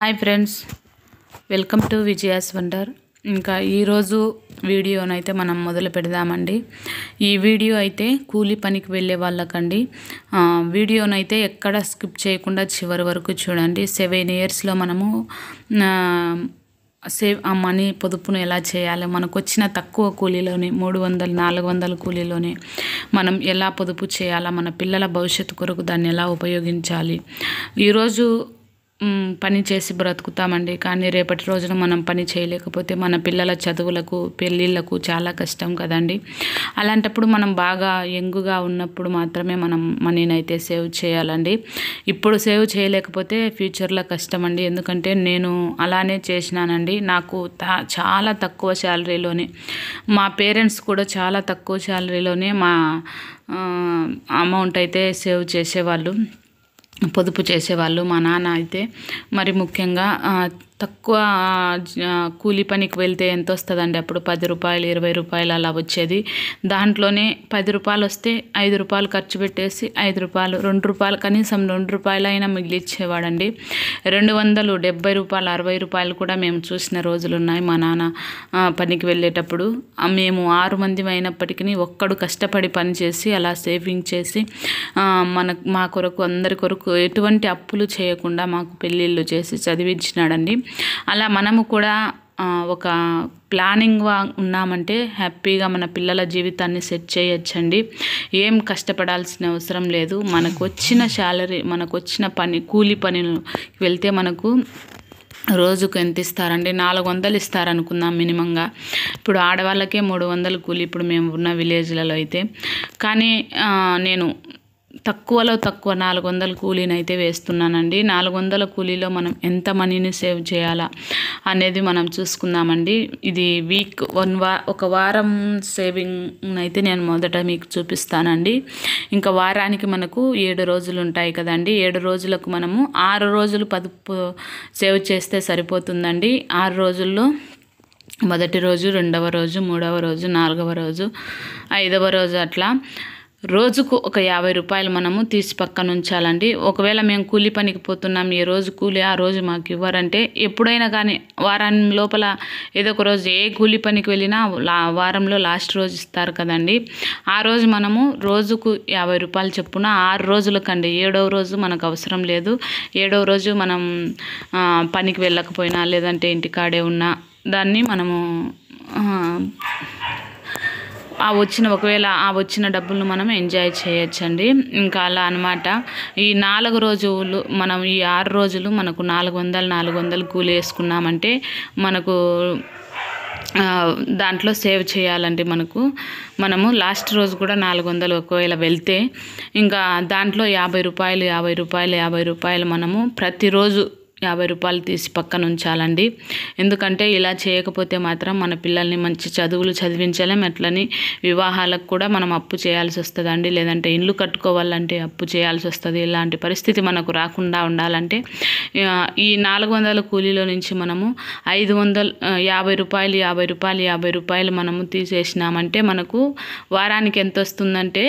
Hi friends, welcome to Vijaya's wonder. ఇంకా ఈరోజు వీడియోనైతే మనం మొదలు పెడదామండి. ఈ వీడియో అయితే కూలి పనికి వెళ్ళే వాళ్ళకండి. వీడియోనైతే ఎక్కడ స్కిప్ చేయకుండా చివరి వరకు చూడండి. 7 ఇయర్స్లో మనము సేవ్ ఆ మనీ పొదుపును ఎలా చేయాలి, మనకు వచ్చిన తక్కువ కూలీలోనే 300-400 కూలీలోనే మనం ఎలా పొదుపు చేయాలా, మన పిల్లల భవిష్యత్తు కొరకు దాన్ని ఎలా ఉపయోగించాలి. ఈరోజు పని చేసి బ్రతుకుతామండి, కానీ రేపటి రోజున మనం పని చేయలేకపోతే మన పిల్లల చదువులకు పెళ్ళిళ్ళకు చాలా కష్టం కదండి. అలాంటప్పుడు మనం బాగా యంగుగా ఉన్నప్పుడు మాత్రమే మనం మనీని అయితే సేవ్ చేయాలండి. ఇప్పుడు సేవ్ చేయలేకపోతే ఫ్యూచర్లో కష్టం అండి. ఎందుకంటే నేను అలానే చేసినానండి. నాకు చాలా తక్కువ శాలరీలోనే, మా పేరెంట్స్ కూడా చాలా తక్కువ శాలరీలోనే మా అమౌంట్ అయితే సేవ్ చేసేవాళ్ళు, పొదుపు చేసేవాళ్ళు. మా నాన్న అయితే మరి ముఖ్యంగా తక్కువ కూలి పనికి వెళ్తే ఎంత వస్తుందండి, అప్పుడు 10 రూపాయలు 20 రూపాయలు అలా వచ్చేది. దాంట్లోనే 10 రూపాయలు వస్తే 5 రూపాయలు ఖర్చు పెట్టేసి 5 రూపాయలు 2 రూపాయలు కనీసం 2 రూపాయలు అయినా మిగిలిచ్చేవాడండి. 270 రూపాయలు 60 రూపాయలు కూడా మేము చూసిన రోజులు ఉన్నాయి. మా నాన్న పనికి వెళ్ళేటప్పుడు మేము 6 మంది అయినప్పటికీ ఒక్కడు కష్టపడి పని చేసి అలా సేవింగ్ చేసి మా కొరకు అందరి కొరకు ఎటువంటి అప్పులు చేయకుండా మాకు పెళ్ళిళ్ళు చేసి చదివించినాడండి. అలా మనము కూడా ఒక ప్లానింగ్గా ఉన్నామంటే హ్యాపీగా మన పిల్లల జీవితాన్ని సెట్ చేయొచ్చండి. ఏం కష్టపడాల్సిన అవసరం లేదు. మనకు వచ్చిన శాలరీ, మనకు వచ్చిన పని, కూలి పనిని వెళ్తే మనకు రోజుకు ఎంత ఇస్తారండి, 400 ఇస్తారనుకుందాం మినిమంగా. ఇప్పుడు ఆడవాళ్ళకే 300 కూలి ఇప్పుడు మేము ఉన్న విలేజ్లలో అయితే. కానీ నేను తక్కువలో తక్కువ 400 కూలీని అయితే వేస్తున్నానండి. 400 కూలీలో మనం ఎంత మనీని సేవ్ చేయాలా అనేది మనం చూసుకుందామండి. ఇది ఒక వారం సేవింగ్ అయితే నేను మొదట మీకు చూపిస్తానండి. ఇంకా వారానికి మనకు 7 రోజులు ఉంటాయి కదండి. 7 రోజులకు మనము 6 రోజులు పొదుపు సేవ్ చేస్తే సరిపోతుందండి. 6 రోజుల్లో మొదటి రోజు, రెండవ రోజు, మూడవ రోజు, 4వ రోజు, 5వ రోజు అట్లా రోజుకు ఒక 50 రూపాయలు మనము తీసి పక్కన ఉంచాలండి. ఒకవేళ మేము కూలి పనికి పోతున్నాం, ఏ రోజు కూలి ఆ రోజు మాకు ఇవ్వరంటే ఎప్పుడైనా కానీ వారాన్ని లోపల ఏదో ఒక రోజు ఏ కూలి పనికి వెళ్ళినా వారంలో లాస్ట్ రోజు ఇస్తారు కదండి. ఆ రోజు మనము రోజుకు 50 రూపాయలు చొప్పున 6 రోజులకండి. 7వ రోజు మనకు అవసరం లేదు. 7వ రోజు మనం పనికి వెళ్ళకపోయినా లేదంటే ఇంటికాడే ఉన్నా దాన్ని మనము ఒకవేళ వచ్చిన డబ్బులను మనం ఎంజాయ్ చేయొచ్చండి. ఇంకా అలా అనమాట. ఈ 4 రోజులు మనం ఈ 6 రోజులు మనకు 400 కూలి వేసుకున్నామంటే మనకు దాంట్లో సేవ్ చేయాలండి. మనము లాస్ట్ రోజు కూడా 400 ఒకవేళ వెళ్తే ఇంకా దాంట్లో 50 రూపాయలు మనము ప్రతిరోజు 50 రూపాయలు తీసి పక్కన ఉంచాలండి. ఎందుకంటే ఇలా చేయకపోతే మాత్రం మన పిల్లల్ని మంచి చదువులు చదివించలేం. అట్లని వివాహాలకు కూడా మనం అప్పు చేయాల్సి వస్తుందండి. లేదంటే ఇల్లు కట్టుకోవాలంటే అప్పు చేయాల్సి వస్తుంది. ఇలాంటి పరిస్థితి మనకు రాకుండా ఉండాలంటే ఈ 400 కూలీలో నుంచి మనము 50 రూపాయలు మనము తీసేసినామంటే మనకు వారానికి ఎంత వస్తుందంటే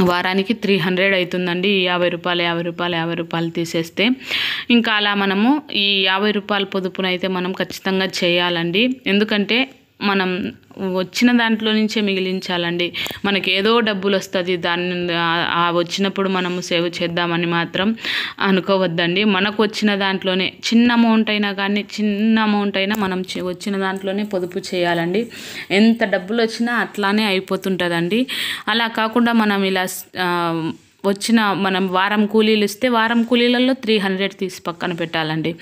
వారానికి 300 అవుతుందండి. ఈ 50 రూపాయలు తీసేస్తే ఇంకా అలా మనము ఈ 50 రూపాయల పొదుపునైతే మనం ఖచ్చితంగా చేయాలండి. ఎందుకంటే మనం వచ్చిన దాంట్లో నుంచే మిగిలించాలండి. మనకి ఏదో డబ్బులు వస్తుంది, దాన్ని వచ్చినప్పుడు మనము సేవ్ చేద్దామని మాత్రం అనుకోవద్దండి. మనకు వచ్చిన దాంట్లోనే చిన్న అమౌంట్ అయినా మనం వచ్చిన దాంట్లోనే పొదుపు చేయాలండి. ఎంత డబ్బులు వచ్చినా అట్లానే అయిపోతుంటుందండి. అలా కాకుండా మనం ఇలా మనం వారం కూలీలు ఇస్తే వారం కూలీలలో 300 తీసి పక్కన పెట్టాలండి.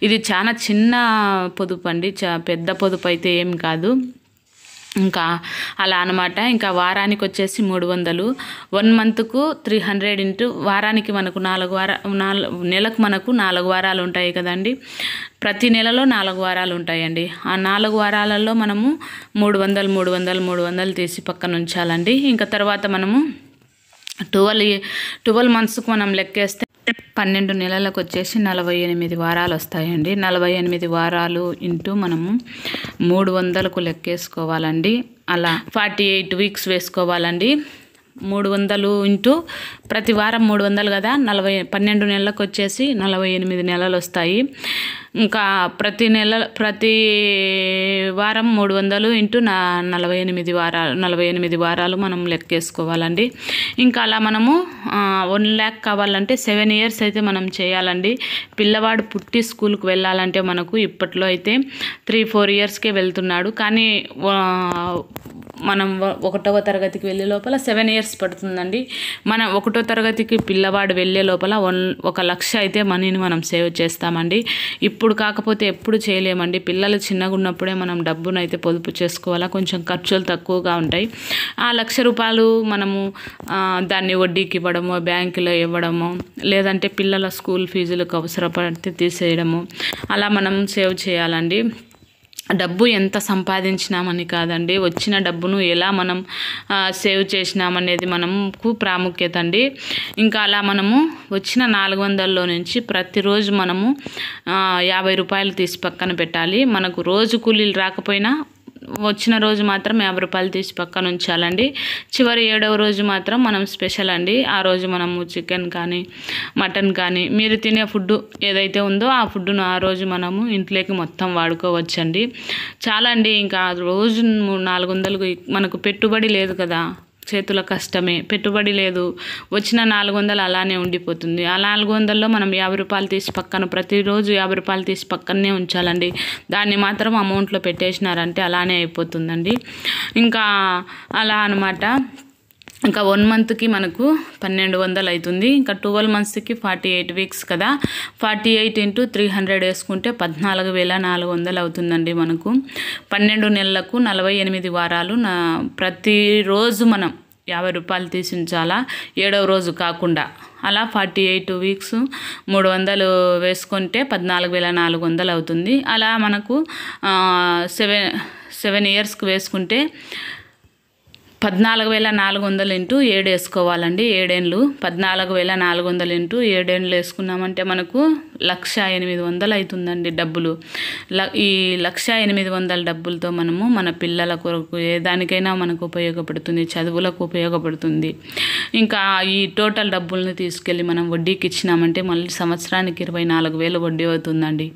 ఇది చాలా చిన్న పొదుపు అండి, పెద్ద పొదుపు అయితే ఏం కాదు. ఇంకా అలా అనమాట. ఇంకా వారానికి వచ్చేసి 300, 1 మంత్కు 300 ఇంటూ వారానికి మనకు నెలకు మనకు 4 వారాలు ఉంటాయి కదండి. ప్రతి నెలలో 4 వారాలు ఉంటాయండి. ఆ 4 వారాలలో మనము 300 తీసి పక్కన ఉంచాలండి. ఇంకా తర్వాత మనము 12 మంత్స్కు మనం లెక్కేస్తే 12 నెలలకు వచ్చేసి 48 వారాలు వస్తాయండి. 48 వారాలు ఇంటూ మనము 300కు లెక్కేసుకోవాలండి. అలా 48 వీక్స్ వేసుకోవాలండి. 300 ఇంటూ ప్రతి వారం 300 కదా, 12 నెలలకు వచ్చేసి 48 నెలలు వస్తాయి. ఇంకా ప్రతి వారం 300 ఇంటూ 48 వారాలు మనం లెక్కేసుకోవాలండి. ఇంకా అలా మనము 1 lakh కావాలంటే 7 years అయితే మనం చేయాలండి. పిల్లవాడు పుట్టి స్కూల్కి వెళ్ళాలంటే మనకు ఇప్పట్లో అయితే 3-4 yearsకే వెళ్తున్నాడు. కానీ మనం 1వ తరగతికి వెళ్ళే లోపల 7 years పడుతుందండి. మనం 1వ తరగతికి పిల్లవాడు వెళ్ళే లోపల 1 లక్ష అయితే మనీని మనం సేవ్ చేస్తామండి. ఇప్పుడు కాకపోతే ఎప్పుడు చేయలేమండి. పిల్లలు చిన్నగా ఉన్నప్పుడే మనం డబ్బును అయితే పొదుపు చేసుకోవాలా. కొంచెం ఖర్చులు తక్కువగా ఉంటాయి. ఆ ₹1,00,000 మనము దాన్ని వడ్డీకి ఇవ్వడము, బ్యాంకులో ఇవ్వడము, లేదంటే పిల్లల స్కూల్ ఫీజులకు అవసరపడితే తీసేయడము, అలా మనం సేవ్ చేయాలండి. డబ్బు ఎంత సంపాదించినామని కాదండి, వచ్చిన డబ్బును ఎలా మనం సేవ్ చేసినామనేది మనకు ప్రాముఖ్యత అండి. ఇంకా అలా మనము వచ్చిన 400లో నుంచి ప్రతిరోజు మనము ₹50 తీసి పక్కన పెట్టాలి. మనకు రోజు కూలీలు రాకపోయినా వచ్చిన రోజు మాత్రం ₹50 తీసి పక్కన ఉంచాలండి. చివరి 7వ రోజు మాత్రం మనం స్పెషల్ అండి. ఆ రోజు మనము చికెన్ కానీ మటన్ కానీ మీరు తినే ఫుడ్ ఏదైతే ఉందో ఆ ఫుడ్ను ఆ రోజు మనము ఇంట్లోకి మొత్తం వాడుకోవచ్చండి. చాలా అండి. ఇంకా రోజు 400 మనకు పెట్టుబడి లేదు కదా, చేతుల కష్టమే, పెట్టుబడి లేదు, వచ్చిన 400 అలానే ఉండిపోతుంది. ఆ 400లో మనం ₹50 తీసి పక్కన ప్రతిరోజు ₹50 తీసి పక్కనే ఉంచాలండి. దాన్ని మాత్రం అమౌంట్లో పెట్టేసినారంటే అలానే అయిపోతుందండి. ఇంకా అలా అనమాట. ఇంకా 1 monthకి మనకు 1200 అవుతుంది. ఇంకా 12 monthsకి 48 weeks కదా, 48 × 300 వేసుకుంటే 14,400 అవుతుందండి మనకు. 12 నెలలకు 48 వారాలు ప్రతిరోజు మనం ₹50 తీసి ఉంచాలా, 7వ రోజు కాకుండా. అలా 48 weeks 300 వేసుకుంటే 14,400 అవుతుంది. అలా మనకు 7 yearsకి వేసుకుంటే 14,400 × 7 వేసుకోవాలండి. 7 ఏళ్ళు 14,400 × 7 ఏళ్ళు వేసుకున్నామంటే మనకు 1,08,000 అవుతుందండి డబ్బులు. ఈ 1,08,000 డబ్బులతో మనము మన పిల్లల కొరకు ఏ దానికైనా మనకు ఉపయోగపడుతుంది, చదువులకు ఉపయోగపడుతుంది. ఇంకా ఈ టోటల్ డబ్బుల్ని తీసుకెళ్ళి మనం వడ్డీకి ఇచ్చినామంటే మళ్ళీ సంవత్సరానికి 24,000 వడ్డీ అవుతుందండి.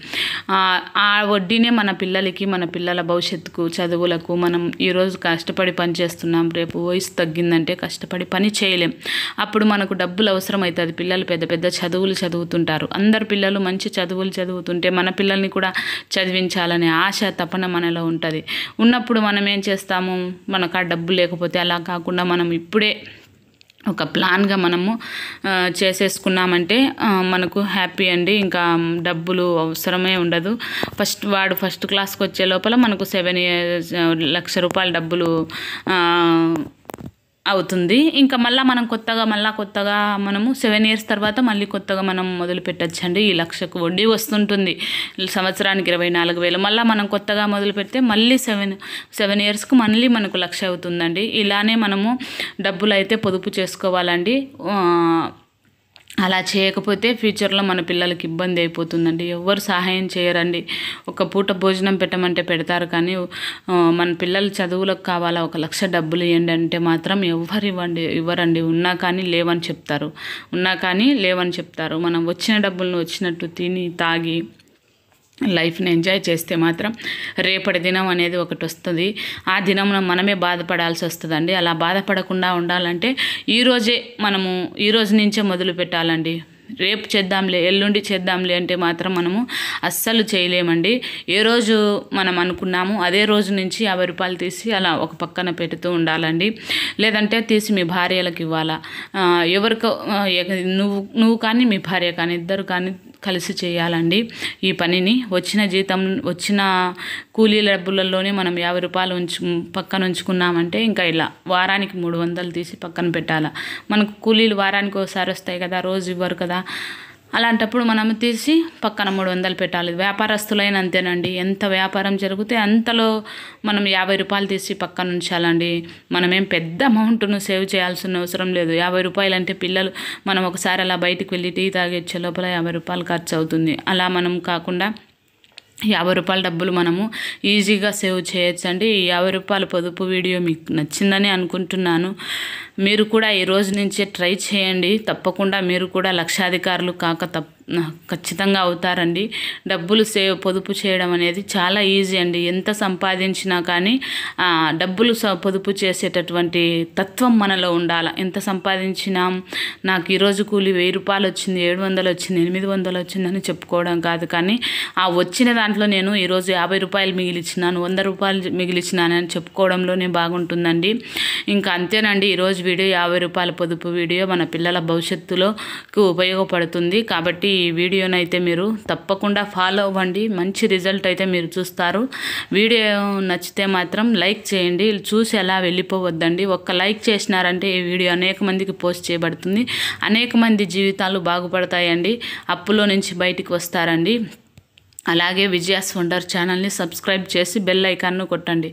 ఆ వడ్డీనే మన పిల్లలకి, మన పిల్లల భవిష్యత్తుకు, చదువులకు మనం ఈరోజు కష్టపడి పనిచేస్తున్నాం, రేపు వయసు తగ్గిందంటే కష్టపడి పని చేయలేం. అప్పుడు మనకు డబ్బులు అవసరం అవుతుంది. పిల్లలు పెద్ద పెద్ద చదువులు చదువుతుంటారు. అందరు పిల్లలు మంచి చదువులు చదువుతుంటే మన పిల్లల్ని కూడా చదివించాలనే ఆశ, తపన మనలో ఉంటుంది. ఉన్నప్పుడు మనం ఏం చేస్తాము, మనకు ఆ డబ్బు లేకపోతే అలా కాకుండా మనం ఇప్పుడే ఒక ప్లాన్గా మనము చేసేసుకున్నామంటే మనకు హ్యాపీ అండి. ఇంకా డబ్బులు అవసరమే ఉండదు. ఫస్ట్ క్లాస్కి వచ్చే లోపల మనకు ₹1,00,000 డబ్బులు అవుతుంది. ఇంకా మనం కొత్తగా మనము 7 years తర్వాత మళ్ళీ కొత్తగా మనం మొదలు పెట్టచ్చండి. ఈ 1,00,000కు వడ్డీ వస్తుంటుంది. సంవత్సరానికి 24,000. మళ్ళీ మనం కొత్తగా మొదలు పెడితే మళ్ళీ 7 yearsకు మళ్ళీ మనకు 1,00,000 అవుతుందండి. ఇలానే మనము డబ్బులు అయితే పొదుపు చేసుకోవాలండి. అలా చేయకపోతే ఫ్యూచర్లో మన పిల్లలకి ఇబ్బంది అయిపోతుందండి. ఎవ్వరు సహాయం చేయరండి. ఒక పూట భోజనం పెట్టమంటే పెడతారు, కానీ మన పిల్లల చదువులకు కావాలా 1,00,000 డబ్బులు ఇవ్వండి అంటే మాత్రం ఇవ్వరండి. ఉన్నా కానీ లేవని చెప్తారు. మనం వచ్చిన డబ్బులను వచ్చినట్టు తిని తాగి లైఫ్ని ఎంజాయ్ చేస్తే మాత్రం రేపటి దినం అనేది ఒకటి వస్తుంది. ఆ దినంలో మనమే బాధపడాల్సి వస్తుందండి. అలా బాధపడకుండా ఉండాలంటే ఈ రోజు నుంచే మొదలు పెట్టాలండి. రేపు చేద్దాంలే, ఎల్లుండి చేద్దాంలే అంటే మాత్రం మనము అస్సలు చేయలేమండి. ఏ రోజు మనం అనుకున్నాము అదే రోజు నుంచి ₹50 తీసి అలా ఒక పక్కన పెడుతూ ఉండాలండి. లేదంటే తీసి మీ భార్యలకు ఇవ్వాలా, ఎవరికో నువ్వు కానీ మీ భార్య కానీ ఇద్దరు కానీ కలిసి చేయాలండి ఈ పనిని. వచ్చిన కూలీల డబ్బులలోనే మనం ₹50 పక్కన ఉంచుకున్నామంటే ఇంకా ఇలా వారానికి 300 తీసి పక్కన పెట్టాలా. మనకు కూలీలు వారానికి ఒకసారి వస్తాయి కదా, రోజు ఇవ్వరు కదా. అలాంటప్పుడు మనం తీసి పక్కన 300 పెట్టాలి. వ్యాపారస్తులైన అంతేనండి. ఎంత వ్యాపారం జరిగితే అంతలో మనం ₹50 తీసి పక్కన ఉంచాలండి. మనమేం పెద్ద అమౌంట్ను సేవ్ చేయాల్సిన అవసరం లేదు. ₹50 అంటే పిల్లలు మనం ఒకసారి అలా బయటికి వెళ్ళి టీ తాగి వచ్చే లోపల ₹50 ఖర్చు అవుతుంది. అలా మనం కాకుండా రూపాయల డబ్బులు మనము ఈజీగా సేవ్ చేయొచ్చండి. ఈ రూపాయల పొదుపు వీడియో మీకు నచ్చిందని అనుకుంటున్నాను. మీరు కూడా ఈ రోజు నుంచే ట్రై చేయండి. తప్పకుండా మీరు కూడా లక్షాధికారులు ఖచ్చితంగా అవుతారండి. డబ్బులు పొదుపు చేయడం అనేది చాలా ఈజీ అండి. ఎంత సంపాదించినా కానీ డబ్బులు పొదుపు చేసేటటువంటి తత్వం మనలో ఉండాలి. ఎంత సంపాదించినా నాకు ఈరోజు కూలి 1000 రూపాయలు వచ్చింది, 700 వచ్చింది, 800 వచ్చిందని చెప్పుకోవడం కాదు. కానీ ఆ వచ్చిన దాంట్లో నేను ఈరోజు 50 రూపాయలు మిగిలిచ్చినాను, 100 రూపాయలు మిగిలిచ్చినాను అని చెప్పుకోవడంలోనే బాగుంటుందండి. ఇంకా అంతేనండి ఈరోజు వీడియో. 50 రూపాయల పొదుపు వీడియో మన పిల్లల భవిష్యత్తులోకి ఉపయోగపడుతుంది. కాబట్టి ఈ వీడియోనైతే మీరు తప్పకుండా ఫాలో అవ్వండి. మంచి రిజల్ట్ అయితే మీరు చూస్తారు. వీడియో నచ్చితే మాత్రం లైక్ చేయండి. చూసి ఎలా వెళ్ళిపోవద్దండి. ఒక్క లైక్ చేసినారంటే ఈ వీడియో అనేక మందికి పోస్ట్ చేయబడుతుంది. అనేక మంది జీవితాలు బాగుపడతాయండి. అప్పులో నుంచి బయటికి వస్తారండి. అలాగే విజయాస్ వండర్ ఛానల్ని సబ్స్క్రైబ్ చేసి బెల్ ఐకాన్ను కొట్టండి.